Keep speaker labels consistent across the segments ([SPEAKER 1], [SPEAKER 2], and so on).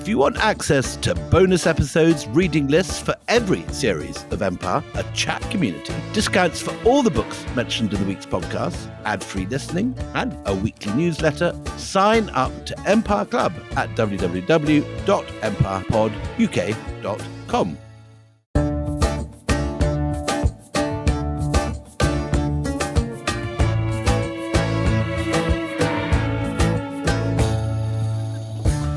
[SPEAKER 1] If you want access to bonus episodes, reading lists for every series of Empire, a chat community, discounts for all the books mentioned in the week's podcast, ad-free listening, and a weekly newsletter, sign up to Empire Club at www.empirepoduk.com.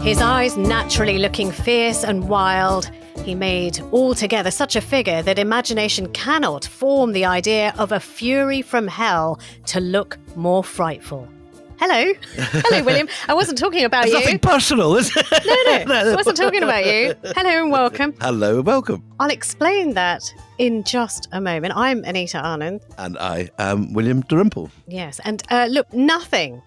[SPEAKER 2] His eyes naturally looking fierce and wild, he made altogether such a figure that imagination cannot form the idea of a fury from hell to look more frightful. Hello. Hello, William. I wasn't talking about you.
[SPEAKER 1] Nothing personal, is it?
[SPEAKER 2] No. I wasn't talking about you. Hello and welcome.
[SPEAKER 1] Hello and welcome.
[SPEAKER 2] I'll explain that in just a moment. I'm Anita Anand.
[SPEAKER 1] And I am William Dalrymple.
[SPEAKER 2] Yes. And look, nothing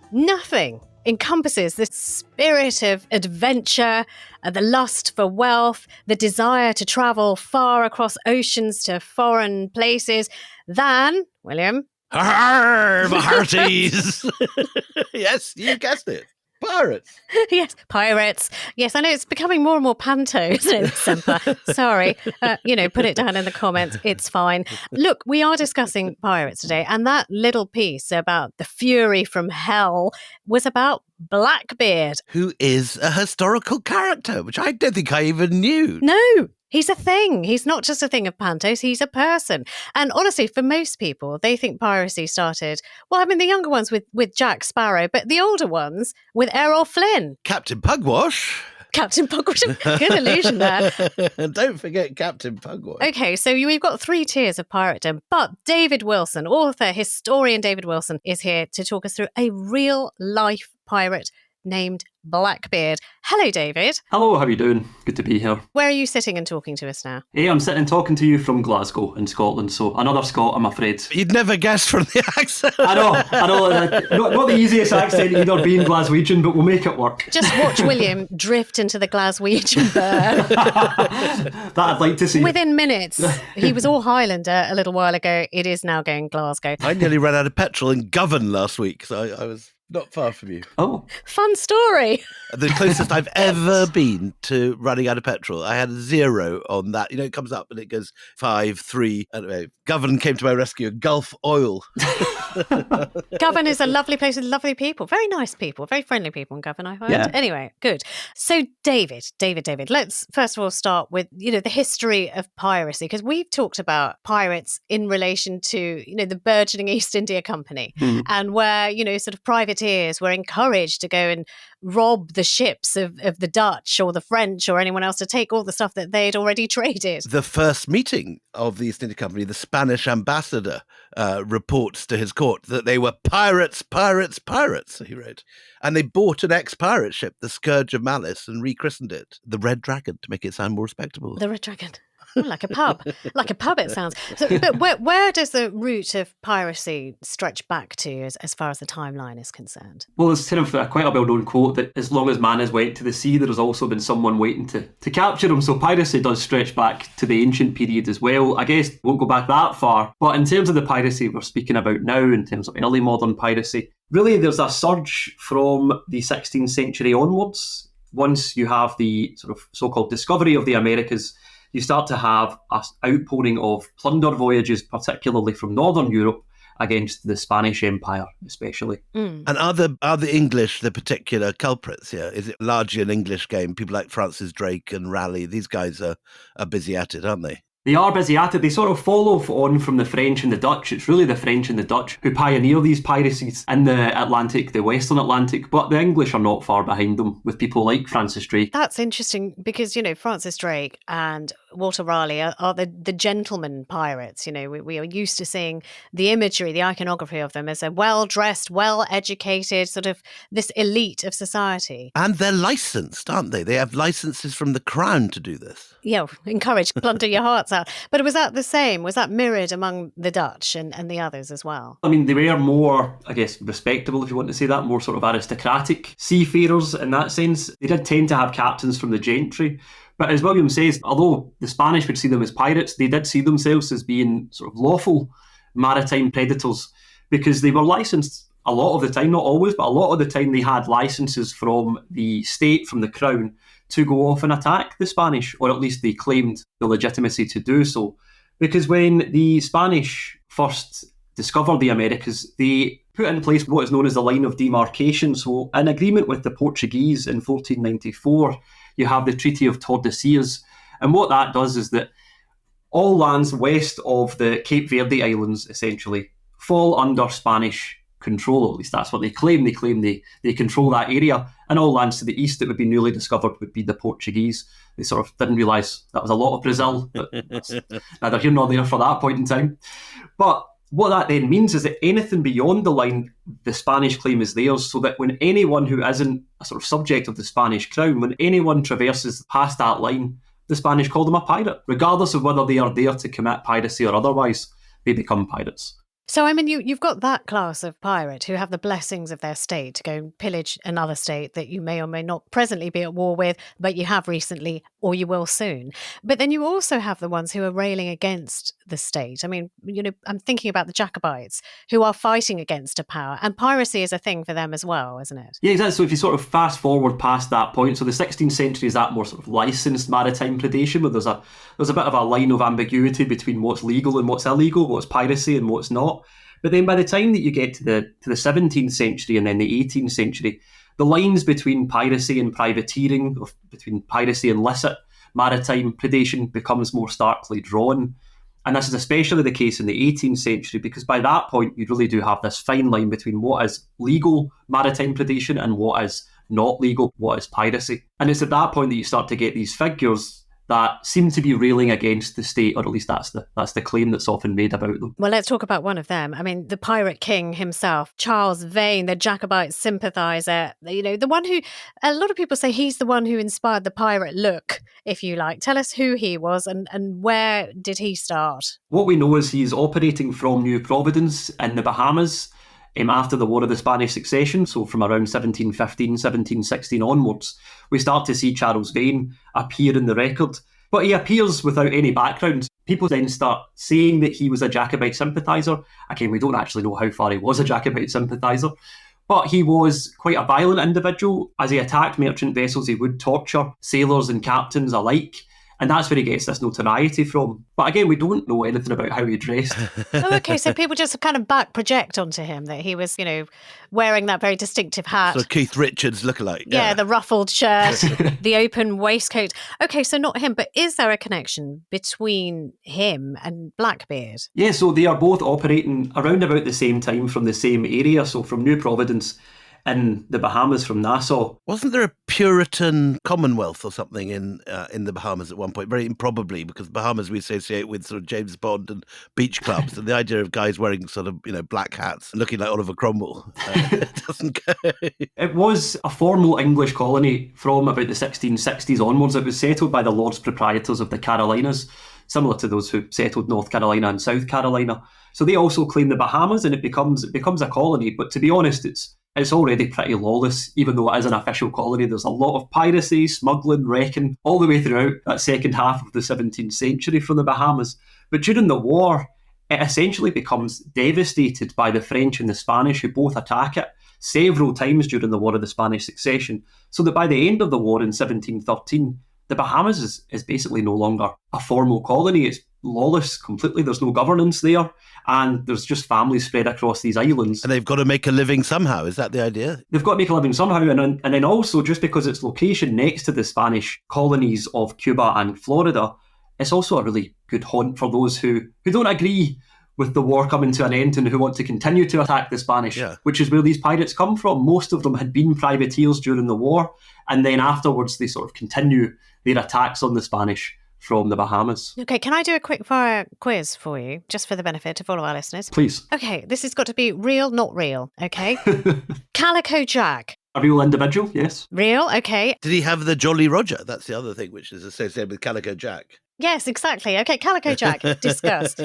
[SPEAKER 2] encompasses the spirit of adventure, the lust for wealth, the desire to travel far across oceans to foreign places than, William?
[SPEAKER 1] Arr, my hearties! Yes, you guessed it. Pirates.
[SPEAKER 2] Yes, pirates. Yes, I know it's becoming more and more panto, isn't it, Semper? Sorry. Put it down in the comments. It's fine. Look, we are discussing pirates today, and that little piece about the fury from hell was about Blackbeard.
[SPEAKER 1] Who is a historical character, which I don't think I even knew.
[SPEAKER 2] No. He's a thing. He's not just a thing of pantos, he's a person. And honestly, for most people, they think piracy started, the younger ones with Jack Sparrow, but the older ones with Errol Flynn.
[SPEAKER 1] Captain Pugwash.
[SPEAKER 2] Captain Pugwash. Good allusion there.
[SPEAKER 1] Don't forget Captain Pugwash.
[SPEAKER 2] Okay, so we've got 3 tiers of piratedom, but David Wilson, historian David Wilson, is here to talk us through a real-life pirate named Blackbeard. Hello, David.
[SPEAKER 3] Hello, how are you doing? Good to be here.
[SPEAKER 2] Where are you sitting and talking to us now?
[SPEAKER 3] Hey, I'm sitting and talking to you from Glasgow in Scotland, so another Scot, I'm afraid.
[SPEAKER 1] You'd never guess from the accent.
[SPEAKER 3] I know. Not the easiest accent either being Glaswegian, but we'll make it work.
[SPEAKER 2] Just watch William drift into the Glaswegian burr.
[SPEAKER 3] That I'd like to see.
[SPEAKER 2] Within minutes. He was all Highlander a little while ago. It is now going Glasgow.
[SPEAKER 1] I nearly ran out of petrol in Govan last week, so I was not far from you.
[SPEAKER 3] Oh.
[SPEAKER 2] Fun story.
[SPEAKER 1] The closest I've ever been to running out of petrol. I had 0 on that. It comes up and it goes 5, 3. Anyway, Govan came to my rescue. Gulf Oil.
[SPEAKER 2] Govan is a lovely place with lovely people. Very nice people. Very friendly people in Govan, I heard.
[SPEAKER 3] Yeah.
[SPEAKER 2] Anyway, good. So David, let's first of all start with, the history of piracy, because we've talked about pirates in relation to, the burgeoning East India Company and where, sort of privateers were encouraged to go and rob the ships of the Dutch or the French or anyone else to take all the stuff that they'd already traded.
[SPEAKER 1] The first meeting of the East India Company, the Spanish ambassador reports to his court that they were pirates, he wrote. And they bought an ex-pirate ship, the Scourge of Malice, and rechristened it the Red Dragon to make it sound more respectable.
[SPEAKER 2] The Red Dragon. Like a pub. Like a pub, it sounds. So, but where does the root of piracy stretch back to as far as the timeline is concerned?
[SPEAKER 3] Well, there's kind of quite a well-known quote that as long as man has went to the sea, there has also been someone waiting to capture him. So piracy does stretch back to the ancient period as well. I guess won't go back that far. But in terms of the piracy we're speaking about now, in terms of early modern piracy, really there's a surge from the 16th century onwards. Once you have the sort of so-called discovery of the Americas, you start to have an outpouring of plunder voyages, particularly from Northern Europe, against the Spanish Empire, especially.
[SPEAKER 1] And are the English the particular culprits here? Is it largely an English game? People like Francis Drake and Raleigh, these guys are busy at it, aren't they?
[SPEAKER 3] They are busy at it. They sort of follow on from the French and the Dutch. It's really the French and the Dutch who pioneer these piracies in the Atlantic, the Western Atlantic, but the English are not far behind them with people like Francis Drake.
[SPEAKER 2] That's interesting because, Francis Drake and Walter Raleigh are the gentleman pirates. We are used to seeing the imagery, the iconography of them as a well-dressed, well-educated, sort of this elite of society.
[SPEAKER 1] And they're licensed, aren't they? They have licenses from the crown to do this.
[SPEAKER 2] Yeah, encourage, plunder your hearts out. But was that the same? Was that mirrored among the Dutch and the others as well?
[SPEAKER 3] I mean, they were more, I guess, respectable, if you want to say that, more sort of aristocratic seafarers in that sense. They did tend to have captains from the gentry. But as William says, although the Spanish would see them as pirates, they did see themselves as being sort of lawful maritime predators because they were licensed a lot of the time, not always, but a lot of the time they had licenses from the state, from the crown, to go off and attack the Spanish, or at least they claimed the legitimacy to do so. Because when the Spanish first discovered the Americas, they put in place what is known as the line of demarcation. So in agreement with the Portuguese in 1494, you have the Treaty of Tordesillas. And what that does is that all lands west of the Cape Verde Islands, essentially, fall under Spanish control. At least that's what they claim. They claim they control that area. And all lands to the east that would be newly discovered would be the Portuguese. They sort of didn't realise that was a lot of Brazil, but that's neither here nor there for that point in time. But what that then means is that anything beyond the line, the Spanish claim is theirs, so that when anyone who isn't a sort of subject of the Spanish crown, when anyone traverses past that line, the Spanish call them a pirate. Regardless of whether they are there to commit piracy or otherwise, they become pirates.
[SPEAKER 2] So, I mean, you've got that class of pirate who have the blessings of their state to go and pillage another state that you may or may not presently be at war with, but you have recently or you will soon. But then you also have the ones who are railing against the state. I mean, I'm thinking about the Jacobites who are fighting against a power, and piracy is a thing for them as well, isn't it?
[SPEAKER 3] Yeah, exactly. So if you sort of fast forward past that point, so the 16th century is that more sort of licensed maritime predation, where there's a bit of a line of ambiguity between what's legal and what's illegal, what's piracy and what's not. But then by the time that you get to the 17th century and then the 18th century, the lines between piracy and privateering, or between piracy and illicit maritime predation, becomes more starkly drawn. And this is especially the case in the 18th century, because by that point you really do have this fine line between what is legal maritime predation and what is not legal, what is piracy. And it's at that point that you start to get these figures that seem to be railing against the state, or at least that's the claim that's often made about them.
[SPEAKER 2] Well, let's talk about one of them. I mean, the pirate king himself, Charles Vane, the Jacobite sympathiser, the one who, a lot of people say he's the one who inspired the pirate look, if you like. Tell us who he was and where did he start?
[SPEAKER 3] What we know is he's operating from New Providence in the Bahamas after the War of the Spanish Succession, so from around 1715, 1716 onwards, we start to see Charles Vane appear in the record. But he appears without any background. People then start saying that he was a Jacobite sympathiser. Again, we don't actually know how far he was a Jacobite sympathiser, but he was quite a violent individual. As he attacked merchant vessels, he would torture sailors and captains alike. And that's where he gets this notoriety from. But again, we don't know anything about how he dressed.
[SPEAKER 2] Oh, okay. So people just kind of back project onto him that he was, wearing that very distinctive hat.
[SPEAKER 1] So Keith Richards lookalike.
[SPEAKER 2] Yeah, the ruffled shirt, the open waistcoat. Okay, so not him, but is there a connection between him and Blackbeard?
[SPEAKER 3] Yeah, so they are both operating around about the same time from the same area, so from New Providence in the Bahamas, from Nassau.
[SPEAKER 1] Wasn't there a Puritan Commonwealth or something in the Bahamas at one point? Very improbably, because Bahamas we associate with sort of James Bond and beach clubs, and the idea of guys wearing sort of black hats and looking like Oliver Cromwell doesn't go.
[SPEAKER 3] It was a formal English colony from about the 1660s onwards. It was settled by the Lords Proprietors of the Carolinas, similar to those who settled North Carolina and South Carolina. So they also claim the Bahamas, and it becomes a colony. But to be honest, it's already pretty lawless, even though it is an official colony. There's a lot of piracy, smuggling, wrecking, all the way throughout that second half of the 17th century from the Bahamas. But during the war, it essentially becomes devastated by the French and the Spanish, who both attack it several times during the War of the Spanish Succession, so that by the end of the war in 1713, the Bahamas is basically no longer a formal colony. It's lawless completely. There's no governance there, and there's just families spread across these islands.
[SPEAKER 1] And they've got to make a living somehow. Is that the idea?
[SPEAKER 3] They've got to make a living somehow, and then also, just because its location next to the Spanish colonies of Cuba and Florida, it's also a really good haunt for those who don't agree with the war coming to an end and who want to continue to attack the Spanish, which is where these pirates come from. Most of them had been privateers during the war, and then afterwards they sort of continue their attacks on the Spanish from the Bahamas.
[SPEAKER 2] Okay, can I do a quick fire quiz for you, just for the benefit of all of our listeners?
[SPEAKER 3] Please.
[SPEAKER 2] Okay, this has got to be real, not real, okay? Calico Jack.
[SPEAKER 3] A real individual, yes.
[SPEAKER 2] Real, okay.
[SPEAKER 1] Did he have the Jolly Roger? That's the other thing which is associated with Calico Jack.
[SPEAKER 2] Yes, exactly. Okay, Calico Jack, discussed.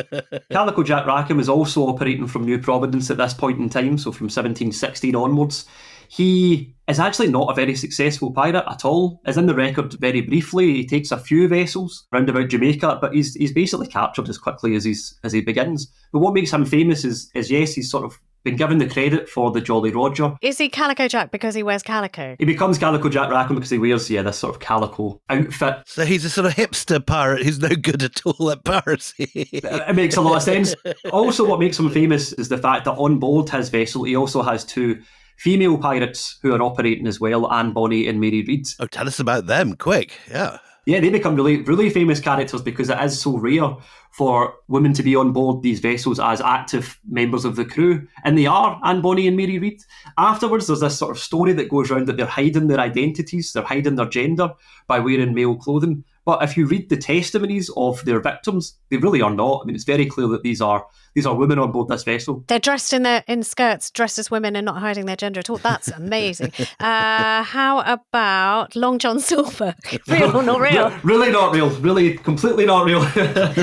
[SPEAKER 3] Calico Jack Rackham is also operating from New Providence at this point in time, so from 1716 onwards. He is actually not a very successful pirate at all. As in the record very briefly, he takes a few vessels round about Jamaica, but he's basically captured as quickly as he begins. But what makes him famous is yes, he's sort of been given the credit for the Jolly Roger.
[SPEAKER 2] Is he Calico Jack because he wears calico?
[SPEAKER 3] He becomes Calico Jack Rackham because he wears, this sort of calico outfit.
[SPEAKER 1] So he's a sort of hipster pirate who's no good at all at piracy.
[SPEAKER 3] It makes a lot of sense. Also, what makes him famous is the fact that on board his vessel, he also has 2 female pirates who are operating as well, Anne Bonny and Mary Read.
[SPEAKER 1] Oh, tell us about them, quick. Yeah.
[SPEAKER 3] Yeah, they become really, really famous characters because it is so rare for women to be on board these vessels as active members of the crew. And they are, Anne Bonny and Mary Read. Afterwards, there's this sort of story that goes around that they're hiding their identities, they're hiding their gender by wearing male clothing. But if you read the testimonies of their victims, they really are not. I mean, it's very clear that these are women on board this vessel.
[SPEAKER 2] They're dressed in skirts, dressed as women and not hiding their gender at all. That's amazing. How about Long John Silver? Real or not real?
[SPEAKER 3] Really not real. Really, completely not real.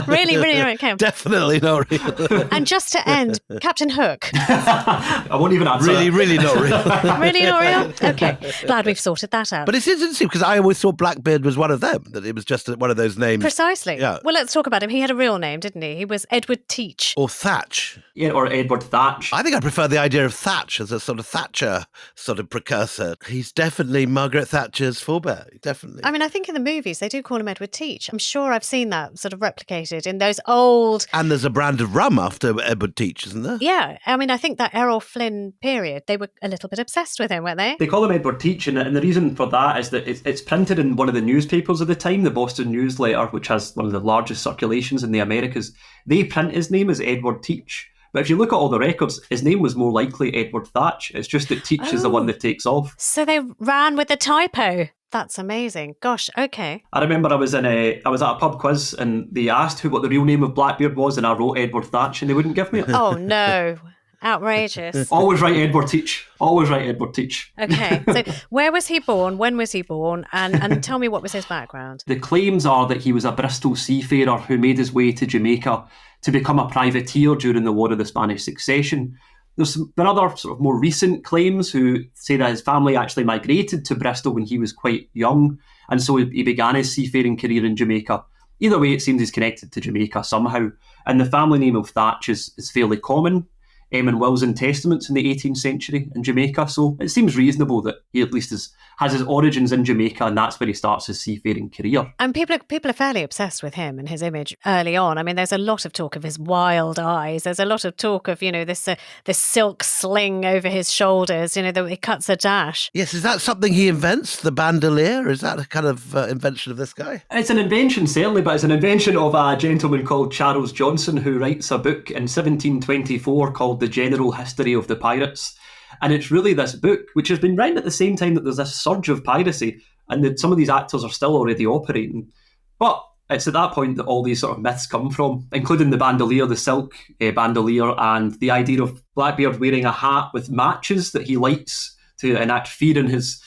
[SPEAKER 2] Really not real. Okay.
[SPEAKER 1] Definitely not real.
[SPEAKER 2] And just to end, Captain Hook.
[SPEAKER 3] I won't even answer
[SPEAKER 1] Really,
[SPEAKER 3] that.
[SPEAKER 1] really not real.
[SPEAKER 2] Really not real? Okay. Glad we've sorted that out.
[SPEAKER 1] But it's interesting because I always thought Blackbeard was one of them, that it was just one of those names.
[SPEAKER 2] Precisely.
[SPEAKER 1] Yeah.
[SPEAKER 2] Well, let's talk about him. He had a real name, didn't he? He was Edward Teach.
[SPEAKER 1] Or Thatch.
[SPEAKER 3] Yeah, or Edward Thatch.
[SPEAKER 1] I think I prefer the idea of Thatch as a sort of Thatcher sort of precursor. He's definitely Margaret Thatcher's forebear, definitely.
[SPEAKER 2] I mean, I think in the movies they do call him Edward Teach. I'm sure I've seen that sort of replicated in those old...
[SPEAKER 1] And there's a brand of rum after Edward Teach, isn't there?
[SPEAKER 2] Yeah, I mean, I think that Errol Flynn period, they were a little bit obsessed with him, weren't they?
[SPEAKER 3] They call him Edward Teach, and the reason for that is that it's printed in one of the newspapers of the time, the Boston Newsletter, which has one of the largest circulations in the Americas. They print his name as Edward Teach. But if you look at all the records, his name was more likely Edward Thatch. It's just that Teach is the one that takes off.
[SPEAKER 2] So they ran with the typo. That's amazing. Gosh, okay.
[SPEAKER 3] I remember I was at a pub quiz and they asked what the real name of Blackbeard was, and I wrote Edward Thatch and they wouldn't give me it.
[SPEAKER 2] Oh no. Outrageous.
[SPEAKER 3] Always write Edward Teach. Always write Edward Teach.
[SPEAKER 2] Okay, so where was he born? When was he born? And tell me what was his background?
[SPEAKER 3] The claims are that he was a Bristol seafarer who made his way to Jamaica to become a privateer during the War of the Spanish Succession. There's been other sort of more recent claims who say that his family actually migrated to Bristol when he was quite young, and so he began his seafaring career in Jamaica. Either way, it seems he's connected to Jamaica somehow, and the family name of Thatch is fairly common in wills and testaments in the 18th century in Jamaica, so it seems reasonable that he at least has his origins in Jamaica, and that's where he starts his seafaring career.
[SPEAKER 2] And people are fairly obsessed with him and his image early on. I mean, there's a lot of talk of his wild eyes. There's a lot of talk of, this silk sling over his shoulders, that he cuts a dash.
[SPEAKER 1] Yes, is that something he invents, the bandolier? Is that a kind of invention of this guy?
[SPEAKER 3] It's an invention, certainly, but it's an invention of a gentleman called Charles Johnson, who writes a book in 1724 called The General History of the Pirates. And it's really this book, which has been written at the same time that there's this surge of piracy, and that some of these actors are still already operating. But it's at that point that all these sort of myths come from, including the bandolier, the silk bandolier, and the idea of Blackbeard wearing a hat with matches that he lights to enact fear in his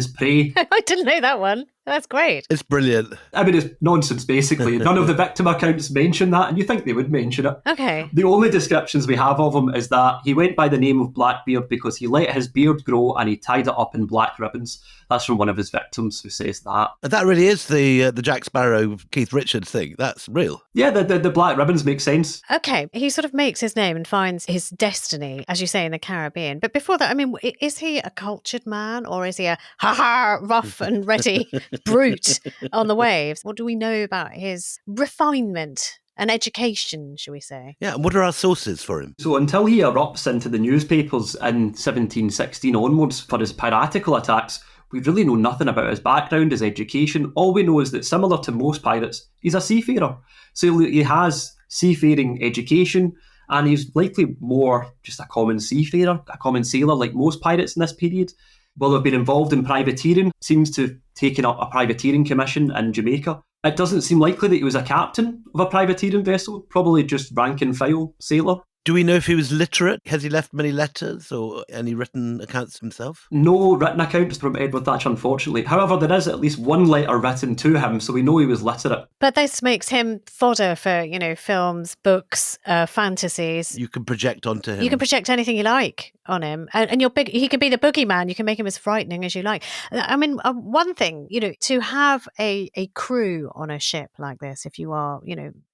[SPEAKER 3] prey.
[SPEAKER 2] I didn't know that one. That's great.
[SPEAKER 1] It's brilliant.
[SPEAKER 3] I mean, it's nonsense, basically. None of the victim accounts mention that, and you think they would mention it.
[SPEAKER 2] Okay.
[SPEAKER 3] The only descriptions we have of him is that he went by the name of Blackbeard because he let his beard grow and he tied it up in black ribbons. That's from one of his victims who says that.
[SPEAKER 1] And that really is the Jack Sparrow, Keith Richards thing. That's real.
[SPEAKER 3] Yeah, the black ribbons make sense.
[SPEAKER 2] Okay, he sort of makes his name and finds his destiny, as you say, in the Caribbean. But before that, I mean, is he a cultured man, or is he a rough and ready brute on the waves? What do we know about his refinement and education, shall we say?
[SPEAKER 1] Yeah, and what are our sources for him?
[SPEAKER 3] So until he erupts into the newspapers in 1716 onwards for his piratical attacks, we really know nothing about his background, his education. All we know is that, similar to most pirates, he's a seafarer. So he has seafaring education, and he's likely more just a common seafarer, a common sailor like most pirates in this period. Will have been involved in privateering, seems to have taken up a privateering commission in Jamaica. It doesn't seem likely that he was a captain of a privateering vessel, probably just rank and file sailor.
[SPEAKER 1] Do we know if he was literate? Has he left many letters or any written accounts himself?
[SPEAKER 3] No written accounts from Edward Thatch, unfortunately. However, there is at least one letter written to him, so we know he was literate.
[SPEAKER 2] But this makes him fodder for, films, books, fantasies.
[SPEAKER 1] You can project onto him.
[SPEAKER 2] You can project anything you like on him. And he can be the boogeyman. You can make him as frightening as you like. I mean, one thing, to have a crew on a ship like this, if you are,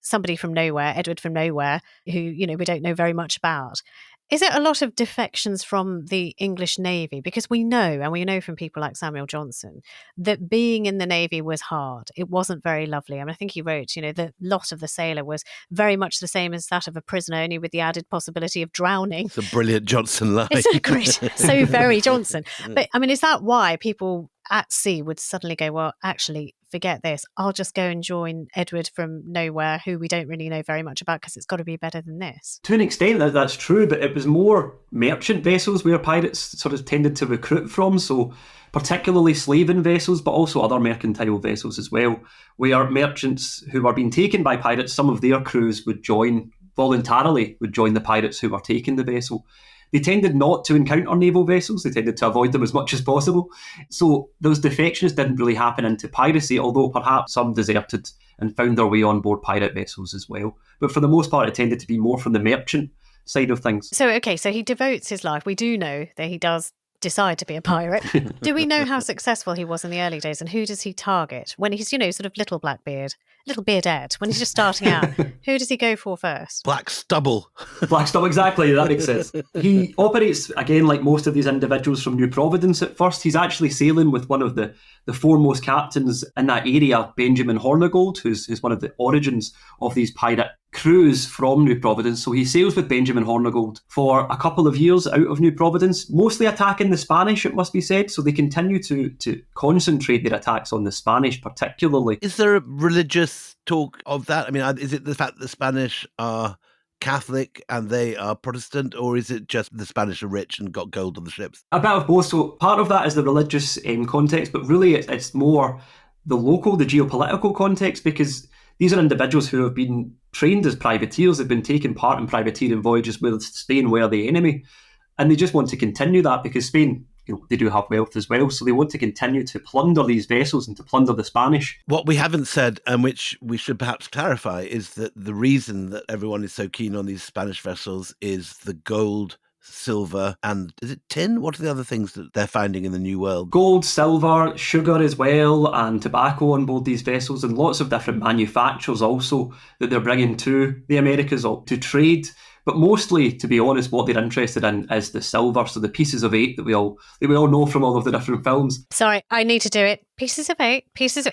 [SPEAKER 2] somebody from nowhere, Edward from nowhere, who, we don't know very much about, Is it a lot of defections from the English Navy? Because we know from people like Samuel Johnson, that being in the Navy was hard. It wasn't very lovely. I mean, I think he wrote, the lot of the sailor was very much the same as that of a prisoner, only with the added possibility of drowning.
[SPEAKER 1] It's a brilliant Johnson line.
[SPEAKER 2] It's a great, so very Johnson. But I mean, is that why people at sea would suddenly go, well, actually, forget this. I'll just go and join Edward from nowhere, who we don't really know very much about, because it's got to be better than this.
[SPEAKER 3] To an extent, that's true, but it was more merchant vessels where pirates sort of tended to recruit from, so particularly slaving vessels, but also other mercantile vessels as well, where merchants who were being taken by pirates, some of their crews would join the pirates who were taking the vessel. They tended not to encounter naval vessels. They tended to avoid them as much as possible. So those defections didn't really happen into piracy, although perhaps some deserted and found their way on board pirate vessels as well. But for the most part, it tended to be more from the merchant side of things.
[SPEAKER 2] So he devotes his life. We do know that he does decide to be a pirate. Do we know how successful he was in the early days, and who does he target when he's, sort of little Blackbeard, little Bearded, when he's just starting out? Who does he go for first?
[SPEAKER 1] Black Stubble.
[SPEAKER 3] Black Stubble, exactly, that makes sense. He operates, again, like most of these individuals, from New Providence at first. He's actually sailing with one of the foremost captains in that area, Benjamin Hornigold, who's one of the origins of these pirate crews from New Providence. So he sails with Benjamin Hornigold for a couple of years out of New Providence, mostly attacking the Spanish, it must be said. So they continue to concentrate their attacks on the Spanish particularly.
[SPEAKER 1] Is there a religious talk of that? I mean, is it the fact that the Spanish are Catholic and they are Protestant, or is it just the Spanish are rich and got gold on the ships?
[SPEAKER 3] A bit of both. So part of that is the religious context, but really it's more the local, the geopolitical context, because these are individuals who have been trained as privateers. They've been taking part in privateering voyages where Spain were the enemy, and they just want to continue that because Spain, they do have wealth as well, so they want to continue to plunder these vessels and to plunder the Spanish.
[SPEAKER 1] What we haven't said, and which we should perhaps clarify, is that the reason that everyone is so keen on these Spanish vessels is the gold, silver, and is it tin? What are the other things that they're finding in the New World?
[SPEAKER 3] Gold, silver, sugar as well, and tobacco on board these vessels, and lots of different manufactures also that they're bringing to the Americas to trade. But mostly, to be honest, what they're interested in is the silver, so the pieces of 8 that we all know from all of the different films.
[SPEAKER 2] Sorry, I need to do it. Pieces of 8.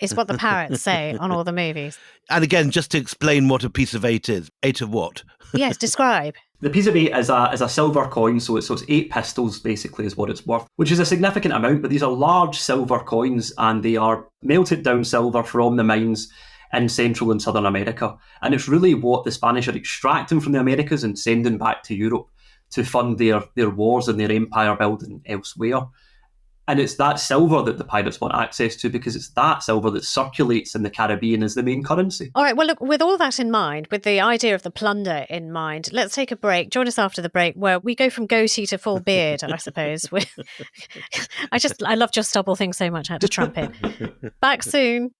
[SPEAKER 2] Is what the parrots say on all the movies.
[SPEAKER 1] And again, just to explain what a piece of 8 is. 8 of what?
[SPEAKER 2] Yes, describe.
[SPEAKER 3] The piece of 8 is a silver coin, so it's 8 pistols basically is what it's worth, which is a significant amount, but these are large silver coins and they are melted down silver from the mines in Central and Southern America. And it's really what the Spanish are extracting from the Americas and sending back to Europe to fund their wars and their empire building elsewhere. And it's that silver that the pirates want access to because it's that silver that circulates in the Caribbean as the main currency. All
[SPEAKER 2] right, well, look, with all that in mind, with the idea of the plunder in mind, let's take a break. Join us after the break where we go from goatee to full beard, I suppose. I love Just Stubble thing so much I had to trump it. Back soon.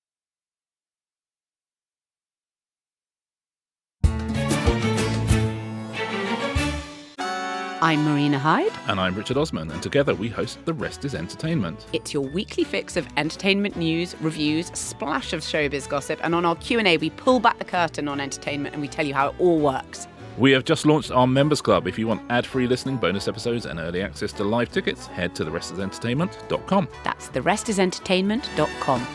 [SPEAKER 4] I'm Marina Hyde.
[SPEAKER 5] And I'm Richard Osman, and together we host The Rest is Entertainment.
[SPEAKER 4] It's your weekly fix of entertainment news, reviews, splash of showbiz gossip, and on our Q&A we pull back the curtain on entertainment and we tell you how it all works.
[SPEAKER 5] We have just launched our Members Club. If you want ad-free listening, bonus episodes, and early access to live tickets, head to therestisentertainment.com.
[SPEAKER 4] That's therestisentertainment.com.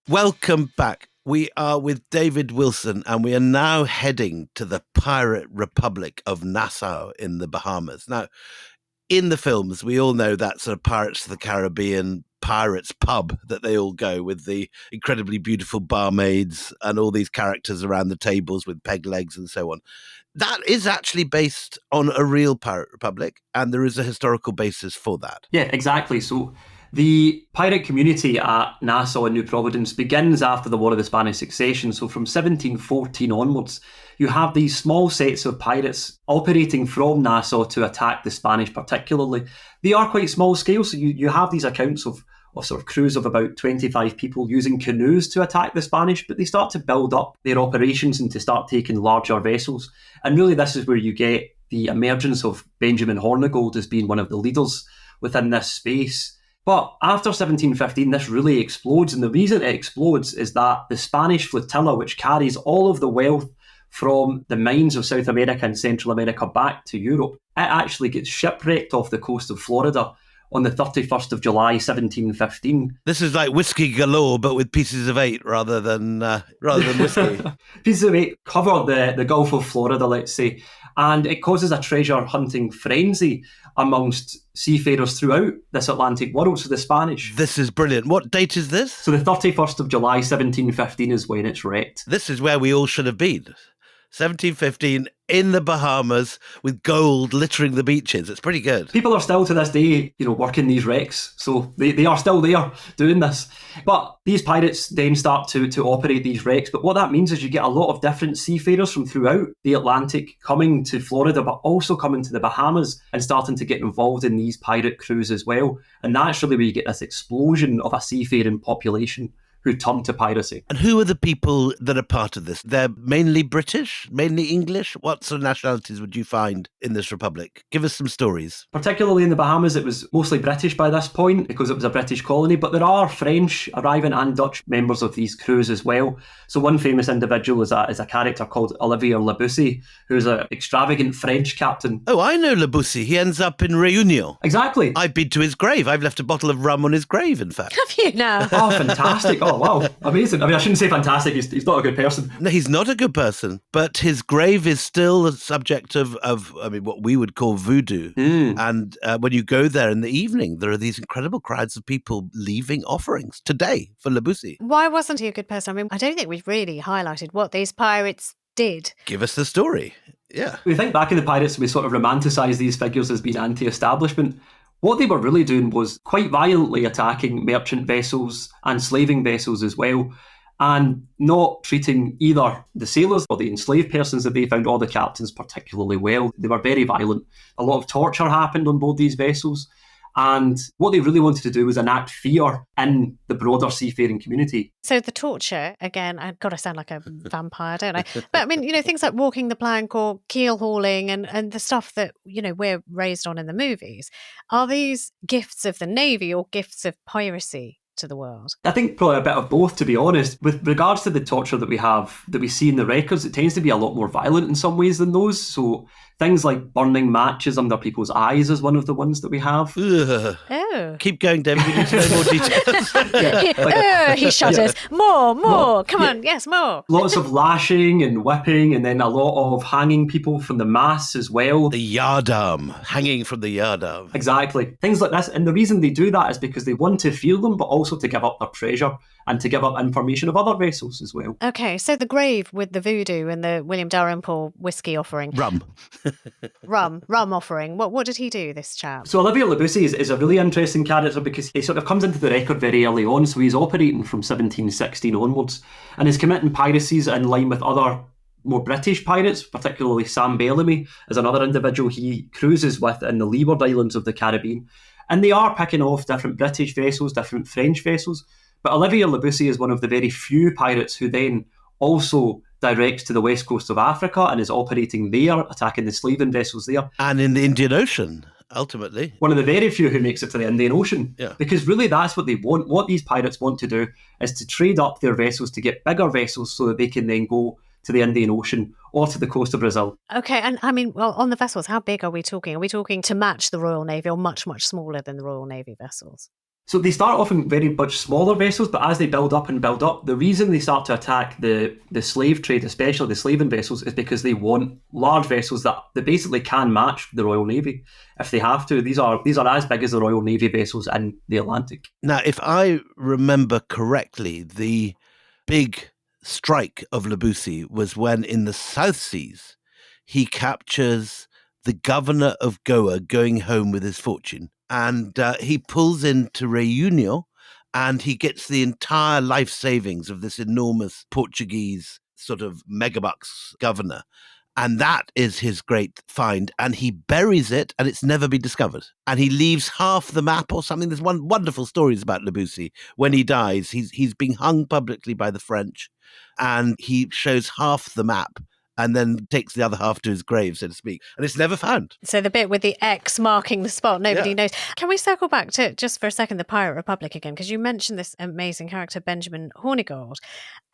[SPEAKER 1] Welcome back. We are with David Wilson, and we are now heading to the Pirate Republic of Nassau in the Bahamas. Now, in the films, we all know that sort of Pirates of the Caribbean pirates pub that they all go with the incredibly beautiful barmaids and all these characters around the tables with peg legs and so on. That is actually based on a real pirate republic, and there is a historical basis for that.
[SPEAKER 3] Yeah, exactly. So the pirate community at Nassau and New Providence begins after the War of the Spanish Succession. So from 1714 onwards, you have these small sets of pirates operating from Nassau to attack the Spanish particularly. They are quite small scale, so you have these accounts of sort of crews of about 25 people using canoes to attack the Spanish, but they start to build up their operations and to start taking larger vessels. And really this is where you get the emergence of Benjamin Hornigold as being one of the leaders within this space. But after 1715, this really explodes, and the reason it explodes is that the Spanish flotilla, which carries all of the wealth from the mines of South America and Central America back to Europe, it actually gets shipwrecked off the coast of Florida on the 31st of July, 1715.
[SPEAKER 1] This is like whiskey galore, but with pieces of 8 rather than whiskey.
[SPEAKER 3] Pieces of 8 cover the Gulf of Florida, let's say, and it causes a treasure hunting frenzy amongst seafarers throughout this Atlantic world, so the Spanish.
[SPEAKER 1] This is brilliant. What date is this?
[SPEAKER 3] So the 31st of July, 1715 is when it's wrecked.
[SPEAKER 1] This is where we all should have been. 1715 in the Bahamas with gold littering the beaches. It's pretty good.
[SPEAKER 3] People are still to this day, working these wrecks. So they are still there doing this. But these pirates then start to operate these wrecks. But what that means is you get a lot of different seafarers from throughout the Atlantic coming to Florida, but also coming to the Bahamas and starting to get involved in these pirate crews as well. And that's really where you get this explosion of a seafaring population who turn to piracy.
[SPEAKER 1] And who are the people that are part of this? They're mainly British, mainly English? What sort of nationalities would you find in this republic? Give us some stories.
[SPEAKER 3] Particularly in the Bahamas, it was mostly British by this point because it was a British colony, but there are French arriving and Dutch members of these crews as well. So one famous individual is a character called Olivier Le Bussy, who's an extravagant French captain.
[SPEAKER 1] Oh, I know Le Bussy. He ends up in Réunion.
[SPEAKER 3] Exactly.
[SPEAKER 1] I've been to his grave. I've left a bottle of rum on his grave, in fact.
[SPEAKER 2] Have you now?
[SPEAKER 3] Oh, fantastic. Oh, wow. Amazing. I mean, I shouldn't say fantastic. He's not a good person.
[SPEAKER 1] No, he's not a good person, but his grave is still a subject of what we would call voodoo. And when you go there in the evening, there are these incredible crowds of people leaving offerings today for Le Bussy.
[SPEAKER 2] Why wasn't he a good person? I mean, I don't think we've really highlighted what these pirates did.
[SPEAKER 1] Give us the story. Yeah.
[SPEAKER 3] We think back in the pirates, we sort of romanticise these figures as being anti-establishment. What they were really doing was quite violently attacking merchant vessels and slaving vessels as well, and not treating either the sailors or the enslaved persons that they found or the captains particularly well. They were very violent. A lot of torture happened on board these vessels. And what they really wanted to do was enact fear in the broader seafaring community.
[SPEAKER 2] So the torture, again, I've got to sound like a vampire, don't I? But I mean, things like walking the plank or keel hauling and the stuff that, we're raised on in the movies. Are these gifts of the Navy or gifts of piracy to the world?
[SPEAKER 3] I think probably a bit of both, to be honest. With regards to the torture that we see in the records, it tends to be a lot more violent in some ways than those. So things like burning matches under people's eyes is one of the ones that we have.
[SPEAKER 1] Ugh.
[SPEAKER 2] Oh.
[SPEAKER 1] Keep going, David. We need to know more details.
[SPEAKER 2] He shudders. More. Come on. Yes, more.
[SPEAKER 3] Lots of lashing and whipping, and then a lot of hanging people from the masts as well.
[SPEAKER 1] The yardarm, hanging from the yardarm.
[SPEAKER 3] Exactly. Things like this. And the reason they do that is because they want to fear them, but also to give up their treasure and to give up information of other vessels as well.
[SPEAKER 2] Okay, so the grave with the voodoo and the William Dalrymple whiskey offering. Rum offering. What did he do, this chap?
[SPEAKER 3] So Olivier Le Bussy is a really interesting character because he sort of comes into the record very early on. So he's operating from 1716 onwards and is committing piracies in line with other more British pirates, particularly Sam Bellamy is another individual he cruises with in the Leeward Islands of the Caribbean. And they are picking off different British vessels, different French vessels. But Olivier Le Bussy is one of the very few pirates who then also directs to the west coast of Africa and is operating there, attacking the slaving vessels there.
[SPEAKER 1] And in the Indian Ocean, ultimately.
[SPEAKER 3] One of the very few who makes it to the Indian Ocean.
[SPEAKER 1] Yeah.
[SPEAKER 3] Because really that's what they want. What these pirates want to do is to trade up their vessels to get bigger vessels so that they can then go to the Indian Ocean or to the coast of Brazil.
[SPEAKER 2] Okay, and I mean, well, on the vessels, how big are we talking? Are we talking to match the Royal Navy or much, much smaller than the Royal Navy vessels?
[SPEAKER 3] So they start off in very much smaller vessels, but as they build up, the reason they start to attack the slave trade, especially the slaving vessels, is because they want large vessels that basically can match the Royal Navy if they have to. These are as big as the Royal Navy vessels in the Atlantic.
[SPEAKER 1] Now, if I remember correctly, the big strike of Le Bussy was when in the South Seas he captures the governor of Goa going home with his fortune. And he pulls into Réunion and he gets the entire life savings of this enormous Portuguese sort of megabucks governor. And that is his great find. And he buries it and it's never been discovered. And he leaves half the map or something. There's one wonderful stories about Le Bussy. When he dies, he's being hung publicly by the French and he shows half the map and then takes the other half to his grave, so to speak. And it's never found.
[SPEAKER 2] So the bit with the X marking the spot, nobody knows. Can we circle back to, just for a second, the Pirate Republic again? Because you mentioned this amazing character, Benjamin Hornigold.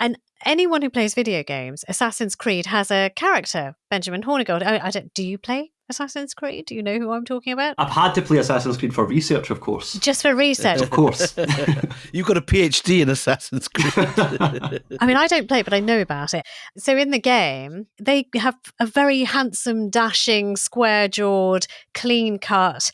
[SPEAKER 2] And anyone who plays video games, Assassin's Creed has a character, Benjamin Hornigold. I don't. Do you play Assassin's Creed? Do you know who I'm talking about?
[SPEAKER 3] I've had to play Assassin's Creed for research, of course.
[SPEAKER 2] Just for research?
[SPEAKER 3] Of course.
[SPEAKER 1] You've got a PhD in Assassin's Creed.
[SPEAKER 2] I mean, I don't play it, but I know about it. So in the game, they have a very handsome, dashing, square-jawed, clean-cut,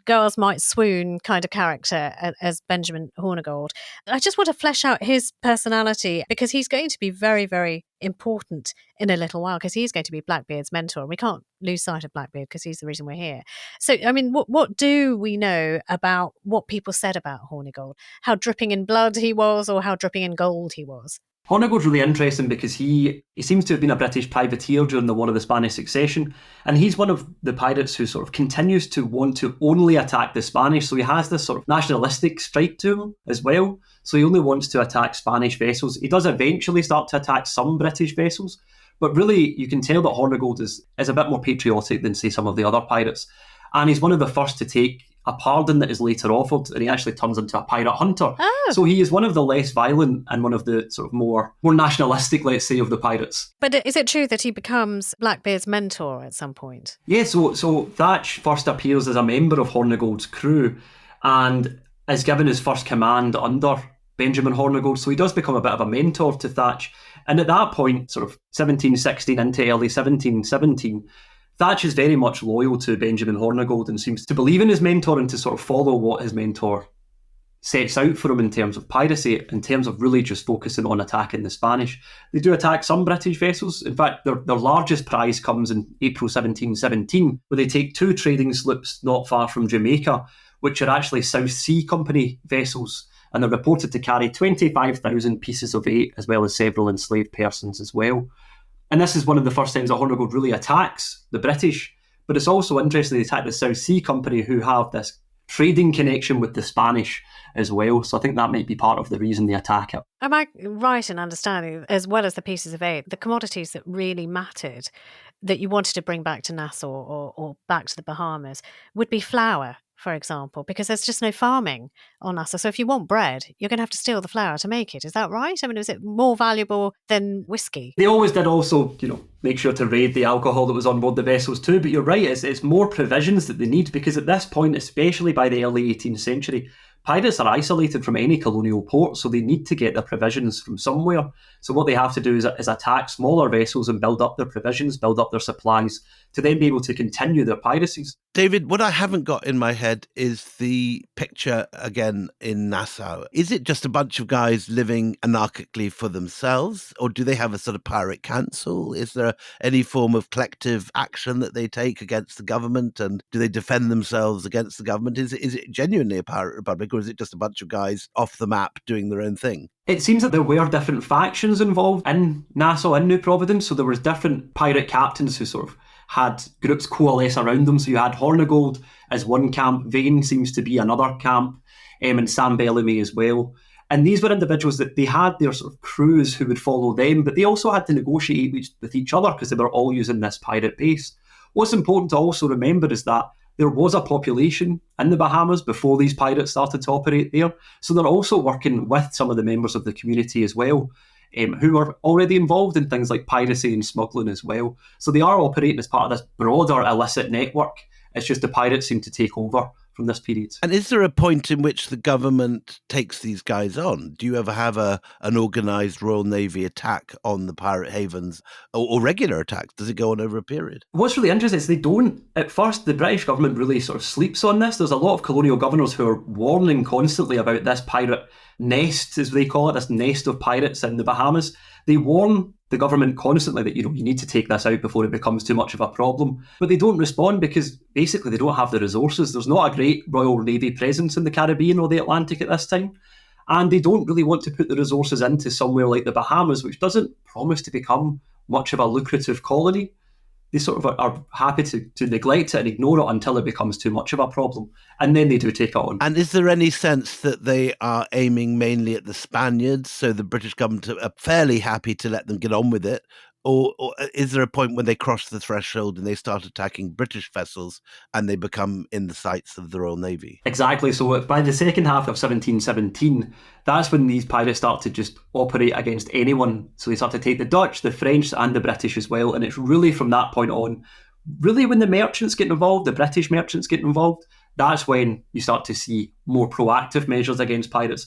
[SPEAKER 2] girls might swoon kind of character as Benjamin Hornigold. I just want to flesh out his personality because he's going to be very, very important in a little while because he's going to be Blackbeard's mentor. We can't lose sight of Blackbeard because he's the reason we're here. So, I mean, what do we know about what people said about Hornigold? How dripping in blood he was or how dripping in gold he was?
[SPEAKER 3] Hornigold's really interesting because he seems to have been a British privateer during the War of the Spanish Succession, and he's one of the pirates who sort of continues to want to only attack the Spanish, so he has this sort of nationalistic strike to him as well, so he only wants to attack Spanish vessels. He does eventually start to attack some British vessels, but really you can tell that Hornigold is a bit more patriotic than, say, some of the other pirates, and he's one of the first to take a pardon that is later offered, and he actually turns into a pirate hunter.
[SPEAKER 2] Oh.
[SPEAKER 3] So he is one of the less violent and one of the sort of more nationalistic, let's say, of the pirates.
[SPEAKER 2] But is it true that he becomes Blackbeard's mentor at some point?
[SPEAKER 3] Yeah, so Thatch first appears as a member of Hornigold's crew and is given his first command under Benjamin Hornigold, so he does become a bit of a mentor to Thatch. And at that point, sort of 1716 into early 1717, Thatch is very much loyal to Benjamin Hornigold and seems to believe in his mentor and to sort of follow what his mentor sets out for him in terms of piracy, in terms of really just focusing on attacking the Spanish. They do attack some British vessels. In fact, their largest prize comes in April 1717, where they take 2 trading sloops not far from Jamaica, which are actually South Sea Company vessels, and they're reported to carry 25,000 pieces of eight, as well as several enslaved persons as well. And this is one of the first times that Hornigold really attacks the British. But it's also interesting they attack the South Sea Company, who have this trading connection with the Spanish as well. So I think that might be part of the reason they attack it.
[SPEAKER 2] Am I right in understanding, as well as the pieces of eight, the commodities that really mattered that you wanted to bring back to Nassau or back to the Bahamas would be flour, for example, because there's just no farming on Nassau. So if you want bread, you're going to have to steal the flour to make it. Is that right? I mean, is it more valuable than whiskey?
[SPEAKER 3] They always did also, make sure to raid the alcohol that was on board the vessels too. But you're right, it's more provisions that they need, because at this point, especially by the early 18th century, pirates are isolated from any colonial port, so they need to get their provisions from somewhere. So what they have to do is attack smaller vessels and build up their provisions, build up their supplies, to then be able to continue their piracies.
[SPEAKER 1] David, what I haven't got in my head is the picture again in Nassau. Is it just a bunch of guys living anarchically for themselves, or do they have a sort of pirate council? Is there any form of collective action that they take against the government, and do they defend themselves against the government? Is it genuinely a pirate republic, or is it just a bunch of guys off the map doing their own thing?
[SPEAKER 3] It seems that there were different factions involved in Nassau and New Providence, so there was different pirate captains who sort of had groups coalesce around them. So you had Hornigold as one camp, Vane seems to be another camp, and Sam Bellamy as well. And these were individuals that they had their sort of crews who would follow them, but they also had to negotiate with each other because they were all using this pirate base. What's important to also remember is that there was a population in the Bahamas before these pirates started to operate there. So they're also working with some of the members of the community as well, who are already involved in things like piracy and smuggling as well. So they are operating as part of this broader illicit network. It's just the pirates seem to take over from this period.
[SPEAKER 1] And is there a point in which the government takes these guys on? Do you ever have an organised Royal Navy attack on the pirate havens, or regular attacks? Does it go on over a period?
[SPEAKER 3] What's really interesting is they don't. At first, the British government really sort of sleeps on this. There's a lot of colonial governors who are warning constantly about this pirate nest, as they call it, this nest of pirates in the Bahamas. They warn the government constantly that, you need to take this out before it becomes too much of a problem. But they don't respond because basically they don't have the resources. There's not a great Royal Navy presence in the Caribbean or the Atlantic at this time. And they don't really want to put the resources into somewhere like the Bahamas, which doesn't promise to become much of a lucrative colony. They sort of are happy to neglect it and ignore it until it becomes too much of a problem. And then they do take it on.
[SPEAKER 1] And is there any sense that they are aiming mainly at the Spaniards, so the British government are fairly happy to let them get on with it? Or is there a point when they cross the threshold and they start attacking British vessels and they become in the sights of the Royal Navy?
[SPEAKER 3] Exactly. So by the second half of 1717, that's when these pirates start to just operate against anyone. So they start to take the Dutch, the French, and the British as well. And it's really from that point on, really when the merchants get involved, the British merchants get involved, that's when you start to see more proactive measures against pirates.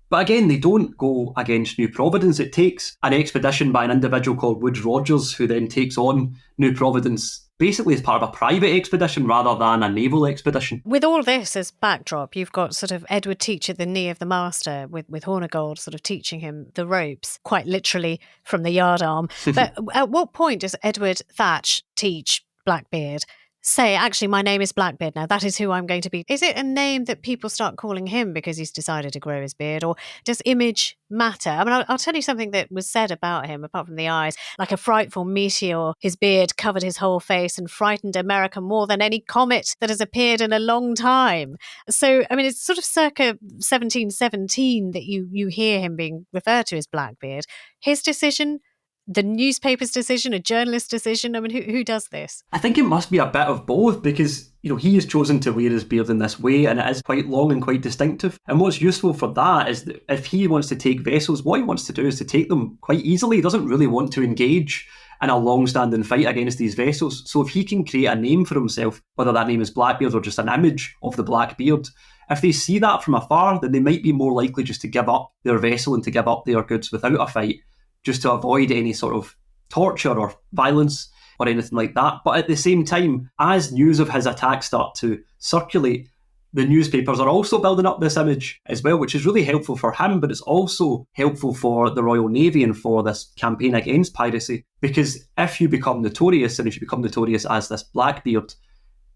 [SPEAKER 3] But again, they don't go against New Providence. It takes an expedition by an individual called Woodes Rogers, who then takes on New Providence basically as part of a private expedition rather than a naval expedition.
[SPEAKER 2] With all this as backdrop, you've got sort of Edward Teach at the knee of the master with Hornigold sort of teaching him the ropes, quite literally from the yardarm. But at what point does Edward Thatch teach Blackbeard say, actually, my name is Blackbeard now, that is who I'm going to be? Is it a name that people start calling him because he's decided to grow his beard, or does image matter? I mean, I'll tell you something that was said about him, apart from the eyes. Like a frightful meteor, his beard covered his whole face and frightened America more than any comet that has appeared in a long time. So, I mean, it's sort of circa 1717 that you hear him being referred to as Blackbeard. His decision, the newspaper's decision, a journalist's decision? I mean, who does this?
[SPEAKER 3] I think it must be a bit of both because, he has chosen to wear his beard in this way and it is quite long and quite distinctive. And what's useful for that is that if he wants to take vessels, what he wants to do is to take them quite easily. He doesn't really want to engage in a long-standing fight against these vessels. So if he can create a name for himself, whether that name is Blackbeard or just an image of the Blackbeard, if they see that from afar, then they might be more likely just to give up their vessel and to give up their goods without a fight, just to avoid any sort of torture or violence or anything like that. But at the same time, as news of his attack start to circulate, the newspapers are also building up this image as well, which is really helpful for him, but it's also helpful for the Royal Navy and for this campaign against piracy. Because if you become notorious, and if you become notorious as this Blackbeard,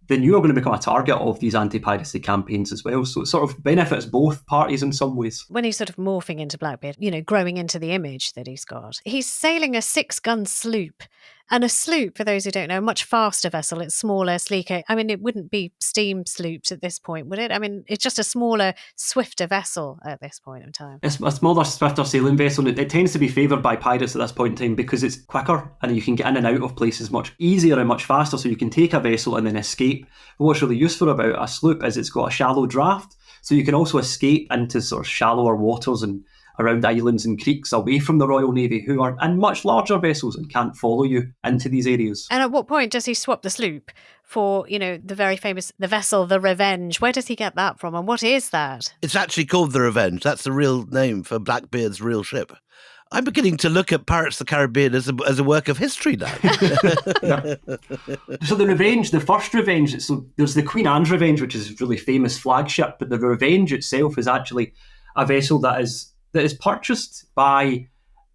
[SPEAKER 3] then you are going to become a target of these anti-piracy campaigns as well. So it sort of benefits both parties in some ways.
[SPEAKER 2] When he's sort of morphing into Blackbeard, growing into the image that he's got, he's sailing a 6-gun sloop. And a sloop, for those who don't know, a much faster vessel. It's smaller, sleeker. I mean, it wouldn't be steam sloops at this point, would it? I mean, it's just a smaller, swifter vessel at this point in time.
[SPEAKER 3] It's a smaller, swifter sailing vessel. It tends to be favoured by pirates at this point in time because it's quicker and you can get in and out of places much easier and much faster. So you can take a vessel and then escape. But what's really useful about a sloop is it's got a shallow draft. So you can also escape into sort of shallower waters and around islands and creeks away from the Royal Navy, who are in much larger vessels and can't follow you into these areas.
[SPEAKER 2] And at what point does he swap the sloop for, the very famous, the vessel, the Revenge? Where does he get that from, and what is that?
[SPEAKER 1] It's actually called the Revenge. That's the real name for Blackbeard's real ship. I'm beginning to look at Pirates of the Caribbean as a work of history now.
[SPEAKER 3] Yeah. So the Revenge, the first Revenge, so there's the Queen Anne's Revenge, which is a really famous flagship, but the Revenge itself is actually a vessel that is purchased by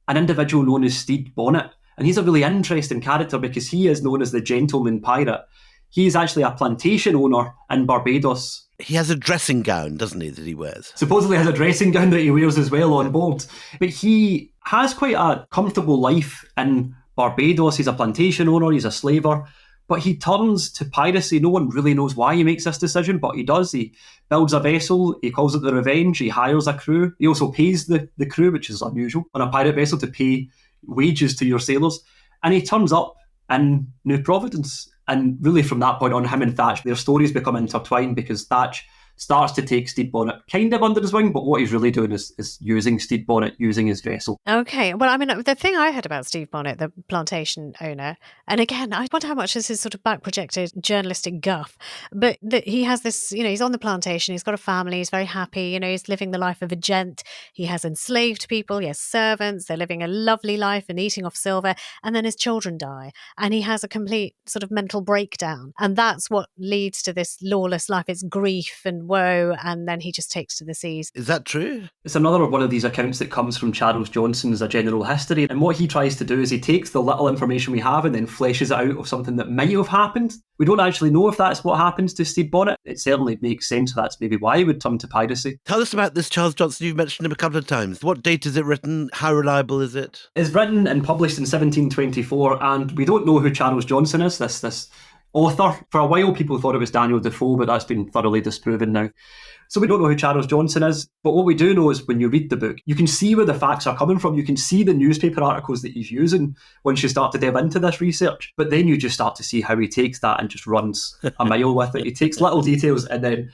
[SPEAKER 3] an individual known as Stede Bonnet. And he's a really interesting character because he is known as the gentleman pirate. He's actually a plantation owner in Barbados.
[SPEAKER 1] He has a dressing gown, doesn't he, that he wears?
[SPEAKER 3] Supposedly has a dressing gown that he wears as well on board. But he has quite a comfortable life in Barbados. He's a plantation owner, he's a slaver. But he turns to piracy. No one really knows why he makes this decision, but he does. He builds a vessel, he calls it the Revenge, he hires a crew. He also pays the crew, which is unusual, on a pirate vessel to pay wages to your sailors. And he turns up in New Providence. And really from that point on, him and Thatch, their stories become intertwined because Thatch starts to take Stede Bonnet kind of under his wing, but what he's really doing is using Stede Bonnet, using his vessel.
[SPEAKER 2] Okay, well, I mean, the thing I heard about Stede Bonnet, the plantation owner, and again, I wonder how much this is sort of back-projected journalistic guff, but that he has this, he's on the plantation, he's got a family, he's very happy, he's living the life of a gent, he has enslaved people, he has servants, they're living a lovely life and eating off silver, and then his children die, and he has a complete sort of mental breakdown, and that's what leads to this lawless life. It's grief and woe, and then he just takes to the seas.
[SPEAKER 1] Is that true?
[SPEAKER 3] It's another one of these accounts that comes from Charles Johnson's A General History, and what he tries to do is he takes the little information we have and then fleshes it out of something that might have happened. We don't actually know if that's what happens to Stede Bonnet. It certainly makes sense that's maybe why he would turn to piracy.
[SPEAKER 1] Tell us about this Charles Johnson. You've mentioned him a couple of times. What date is it written? How reliable is it?
[SPEAKER 3] It's written and published in 1724, and we don't know who Charles Johnson is, this author. For a while, people thought it was Daniel Defoe, but that's been thoroughly disproven now. So we don't know who Charles Johnson is, but what we do know is when you read the book, you can see where the facts are coming from. You can see the newspaper articles that he's using once you start to delve into this research. But then you just start to see how he takes that and just runs a mile with it. He takes little details and then,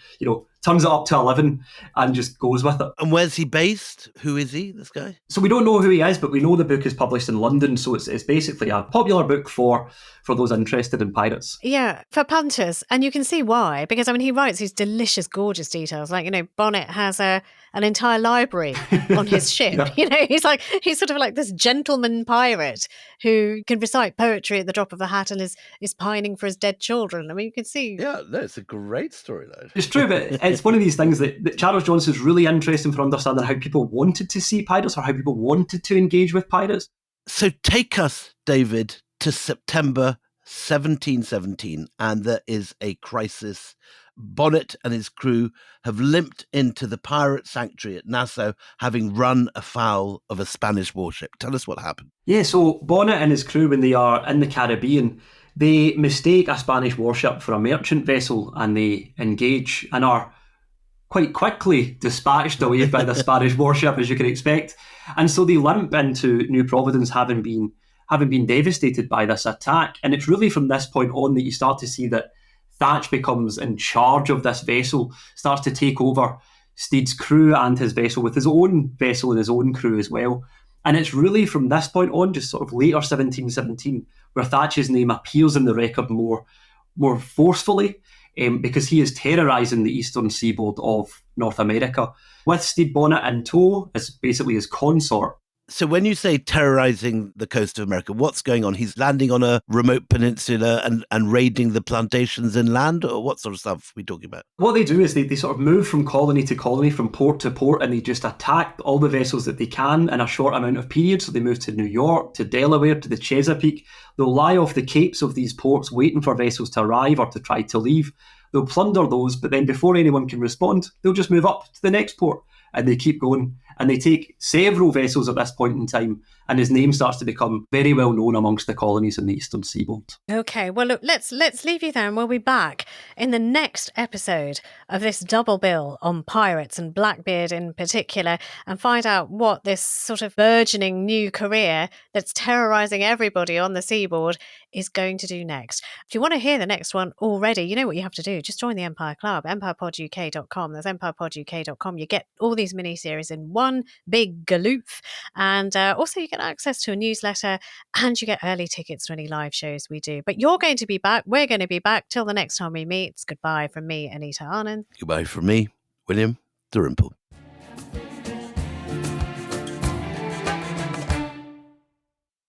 [SPEAKER 3] turns it up to 11 and just goes with it.
[SPEAKER 1] And where's he based? Who is he, this guy?
[SPEAKER 3] So we don't know who he is, but we know the book is published in London. So it's basically a popular book for those interested in pirates.
[SPEAKER 2] Yeah, for punters. And you can see why, because he writes these delicious, gorgeous details. Like, Bonnet has an entire library on his ship.
[SPEAKER 3] Yeah.
[SPEAKER 2] He's sort of like this gentleman pirate who can recite poetry at the drop of a hat and is pining for his dead children. You can see.
[SPEAKER 1] Yeah, no, it's a great storyline.
[SPEAKER 3] It's true, but it's one of these things that Charles Johnson's really interesting for understanding how people wanted to see pirates or how people wanted to engage with pirates.
[SPEAKER 1] So take us, David, to September 1717, and there is a crisis. Bonnet and his crew have limped into the pirate sanctuary at Nassau, having run afoul of a Spanish warship. Tell us what happened.
[SPEAKER 3] Yeah, so Bonnet and his crew, when they are in the Caribbean, they mistake a Spanish warship for a merchant vessel and they engage and are quite quickly dispatched away by the Spanish warship, as you can expect. And so they limp into New Providence having been devastated by this attack. And it's really from this point on that you start to see that Thatch becomes in charge of this vessel, starts to take over Stede's crew and his vessel with his own vessel and his own crew as well. And it's really from this point on, just sort of later 1717, where Thatch's name appears in the record more forcefully, because he is terrorising the eastern seaboard of North America, with Stede Bonnet in tow as basically his consort.
[SPEAKER 1] So when you say terrorizing the coast of America, what's going on? He's landing on a remote peninsula and raiding the plantations inland, or what sort of stuff are we talking about?
[SPEAKER 3] What they do is they sort of move from colony to colony, from port to port, and they just attack all the vessels that they can in a short amount of period. So they move to New York, to Delaware, to the Chesapeake. They'll lie off the capes of these ports waiting for vessels to arrive or to try to leave. They'll plunder those, but then before anyone can respond, they'll just move up to the next port. And they keep going, and they take several vessels at this point in time, and his name starts to become very well known amongst the colonies in the eastern seaboard.
[SPEAKER 2] Okay, well, look, let's leave you there, and we'll be back in the next episode of this double bill on pirates and Blackbeard in particular, and find out what this sort of burgeoning new career that's terrorising everybody on the seaboard is going to do next. If you want to hear the next one already, you know what you have to do. Just join the Empire Club, empirepoduk.com. That's empirepoduk.com. You get all these mini-series in one big galoof, and also you get access to a newsletter, and you get early tickets to any live shows we do. But you're going to be back. We're going to be back. Till the next time we meet, it's goodbye from me, Anita Anand.
[SPEAKER 1] Goodbye from me, William Dalrymple.